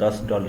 $10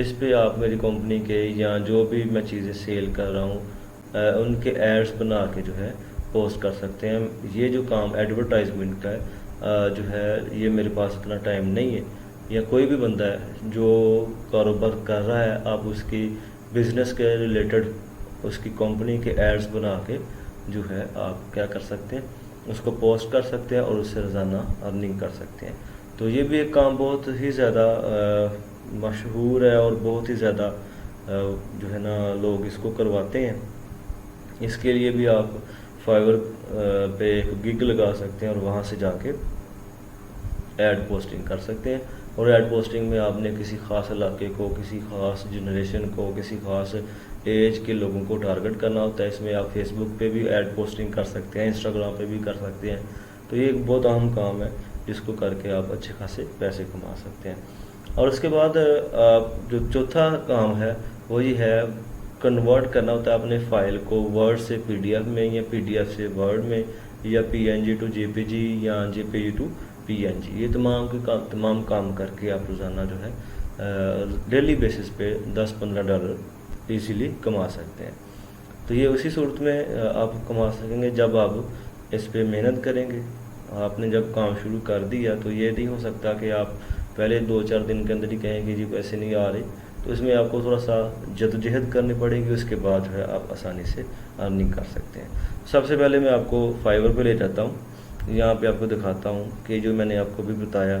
اس پہ آپ میری کمپنی کے یا جو بھی میں چیزیں سیل کر رہا ہوں ان کے ایڈز بنا کے جو ہے پوسٹ کر سکتے ہیں۔ یہ جو کام ایڈورٹائزمنٹ کا ہے جو ہے یہ میرے پاس اتنا ٹائم نہیں ہے، یا کوئی بھی بندہ ہے جو کاروبار کر رہا ہے، آپ اس کی بزنس کے ریلیٹڈ اس کی کمپنی کے ایڈز بنا کے جو ہے آپ کیا کر سکتے ہیں، اس کو پوسٹ کر سکتے ہیں اور اس سے روزانہ ارننگ کر سکتے ہیں۔ تو یہ بھی ایک کام بہت ہی زیادہ مشہور ہے اور بہت ہی زیادہ جو ہے نا لوگ اس کو کرواتے ہیں۔ اس کے لیے بھی آپ فائور پہ ایک گگ لگا سکتے ہیں اور وہاں سے جا کے ایڈ پوسٹنگ کر سکتے ہیں، اور ایڈ پوسٹنگ میں آپ نے کسی خاص علاقے کو، کسی خاص جنریشن کو، کسی خاص ایج کے لوگوں کو ٹارگٹ کرنا ہوتا ہے۔ اس میں آپ فیس بک پہ بھی ایڈ پوسٹنگ کر سکتے ہیں، انسٹاگرام پہ بھی کر سکتے ہیں۔ تو یہ ایک بہت اہم کام ہے جس کو کر کے آپ اچھے خاصے پیسے کما سکتے ہیں۔ اور اس کے بعد جو چوتھا کام ہے وہ یہ ہے کنورٹ کرنا ہوتا ہے اپنے فائل کو ورڈ سے پی ڈی ایف میں، یا پی ڈی ایف سے ورڈ میں، یا پی این جی ٹو جے پی جی، یا جے پی جی ٹو پی این جی۔ یہ تمام کام کر کے آپ روزانہ جو ہے ڈیلی بیسس پہ $10-15 ایزیلی کما سکتے ہیں۔ تو یہ اسی صورت میں آپ کما سکیں گے جب آپ اس پہ محنت کریں گے۔ آپ نے جب کام شروع کر دیا تو یہ نہیں ہو سکتا کہ آپ پہلے 2-4 دن کے اندر ہی کہیں کہ جی پیسے نہیں آ رہے، تو اس میں آپ کو تھوڑا سا جدوجہد کرنی پڑے گی، اس کے بعد جو ہے آپ آسانی سے ارننگ کر سکتے ہیں۔ سب سے پہلے میں آپ کو فائور پہ لے جاتا ہوں، یہاں پہ آپ کو دکھاتا ہوں کہ جو میں نے آپ کو بھی بتایا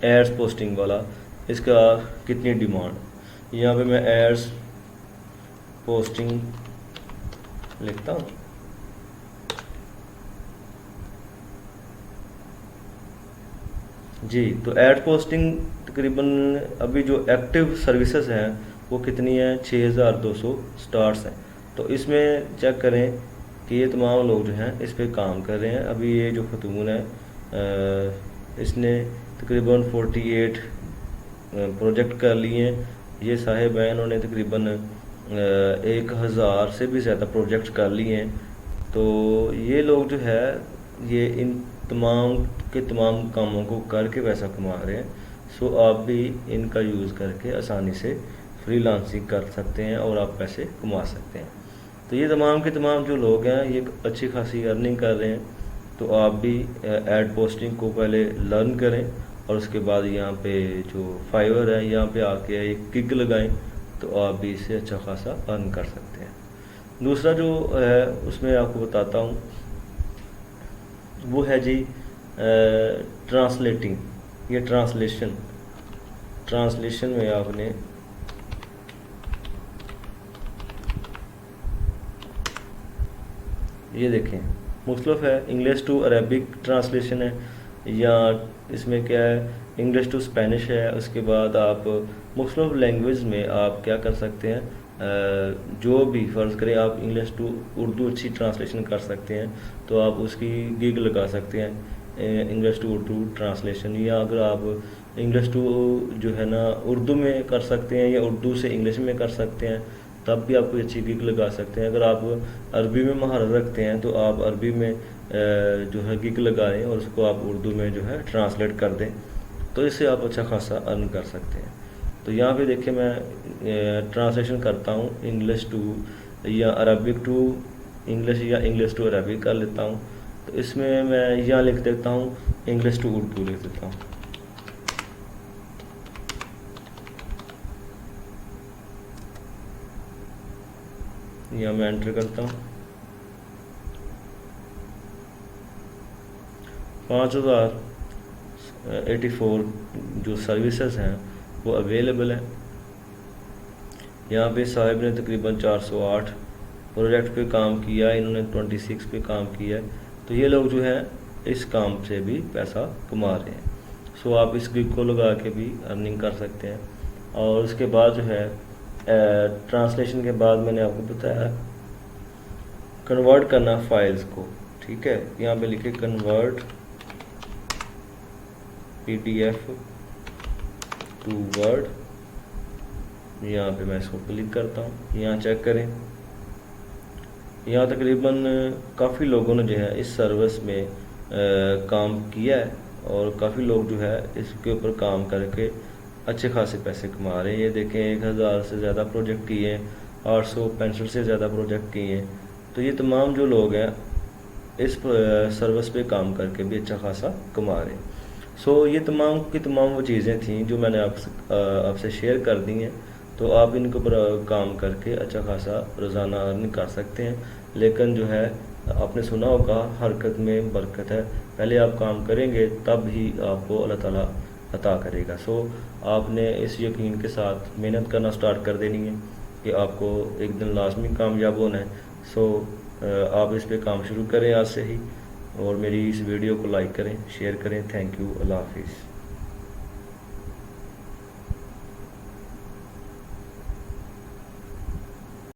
ایڈز پوسٹنگ والا، اس کا کتنی ڈیمانڈ۔ یہاں پہ میں ایڈز پوسٹنگ لکھتا ہوں، جی تو ایڈ پوسٹنگ تقریباً ابھی جو ایکٹیو سروسز ہیں وہ کتنی ہیں، 6200 سٹارٹس ہیں۔ تو اس میں چیک کریں کہ یہ تمام لوگ جو ہیں اس پہ کام کر رہے ہیں۔ ابھی یہ جو خاتون ہے اس نے تقریباً 48 پروجیکٹ کر لیے ہیں۔ یہ صاحب ہیں، انہوں نے تقریباً 1000 سے بھی زیادہ پروجیکٹ کر لیے ہیں۔ تو یہ لوگ جو ہے یہ ان تمام کے تمام کاموں کو کر کے پیسہ کما رہے ہیں۔ سو آپ بھی ان کا یوز کر کے آسانی سے فری لانسنگ کر سکتے ہیں اور آپ پیسے کما سکتے ہیں۔ تو یہ تمام کے تمام جو لوگ ہیں یہ اچھی خاصی ارننگ کر رہے ہیں۔ تو آپ بھی ایڈ پوسٹنگ کو پہلے لرن کریں، اور اس کے بعد یہاں پہ جو فائور ہے یہاں پہ آ کے ایک گگ لگائیں، تو آپ بھی اس سے اچھا خاصا ارن کر سکتے ہیں۔ دوسرا جو ہے اس میں آپ کو بتاتا ہوں وہ ہے جی ٹرانسلیٹنگ، یہ ٹرانسلیشن میں آپ نے یہ دیکھیں مختلف ہے، انگلش ٹو عربک ٹرانسلیشن ہے، یا اس میں کیا ہے انگلش ٹو اسپینش ہے۔ اس کے بعد آپ مختلف لینگویج میں آپ کیا کر سکتے ہیں، جو بھی فرض کریں آپ انگلش ٹو اردو اچھی ٹرانسلیشن کر سکتے ہیں تو آپ اس کی گگ لگا سکتے ہیں انگلش ٹو اردو ٹرانسلیشن، یا اگر آپ انگلش ٹو جو ہے نا اردو میں کر سکتے ہیں یا اردو سے انگلش میں کر سکتے ہیں تب بھی آپ کوئی اچھی گگ لگا سکتے ہیں۔ اگر آپ عربی میں مہارت رکھتے ہیں تو آپ عربی میں جو ہے گگ لگائیں اور اس کو آپ اردو میں جو ہے ٹرانسلیٹ کر دیں، تو اس سے آپ اچھا خاصا ارن کر سکتے ہیں۔ تو یہاں پہ دیکھیں میں ٹرانسلیشن کرتا ہوں انگلش ٹو یا عربک ٹو انگلش یا انگلش ٹو عربک کر لیتا ہوں۔ تو اس میں یہاں لکھ دیتا ہوں انگلش ٹو اردو لکھ دیتا ہوں۔ یہاں میں انٹر کرتا ہوں 5084 جو سروسز ہیں وہ اویلیبل ہیں۔ یہاں پہ صاحب نے تقریباً 408 پروجیکٹ پہ کام کیا، انہوں نے 26 پہ کام کیا ہے۔ تو یہ لوگ جو ہیں اس کام سے بھی پیسہ کما رہے ہیں۔ سو آپ اس گگ کو لگا کے بھی ارننگ کر سکتے ہیں۔ اور اس کے بعد جو ہے ٹرانسلیشن کے بعد میں نے آپ کو بتایا کنورٹ کرنا فائلز کو، ٹھیک ہے۔ یہاں پہ لکھے convert P D F to Word, یہاں پہ میں اس کو کلک کرتا ہوں۔ یہاں چیک کریں، یہاں تقریباً کافی لوگوں نے جو ہے اس سروس میں کام کیا ہے، اور کافی لوگ جو ہے اس کے اوپر کام کر کے اچھے خاصے پیسے کما رہے ہیں. یہ دیکھیں 1000 سے زیادہ پروجیکٹ کیے ہیں, 865 سے زیادہ پروجیکٹ کیے ہیں. تو یہ تمام جو لوگ ہیں اس سروس پہ کام کر کے بھی اچھا خاصا کما رہے ہیں. سو یہ تمام کی تمام وہ چیزیں تھیں جو میں نے آپ سے شیئر کر دی ہیں. تو آپ ان کے اوپر کام کر کے اچھا خاصا روزانہ ارننگ کر سکتے ہیں. لیکن جو ہے آپ نے سنا ہوگا حرکت میں برکت ہے, پہلے آپ کام کریں گے تب ہی آپ کو اللہ تعالیٰ عطا کرے گا. سو آپ نے اس یقین کے ساتھ محنت کرنا سٹارٹ کر دینی ہے کہ آپ کو ایک دن لازمی کامیاب ہونا ہے. سو آپ اس پہ کام شروع کریں آج سے ہی, اور میری اس ویڈیو کو لائک کریں, شیئر کریں. تھینک یو, اللہ حافظ.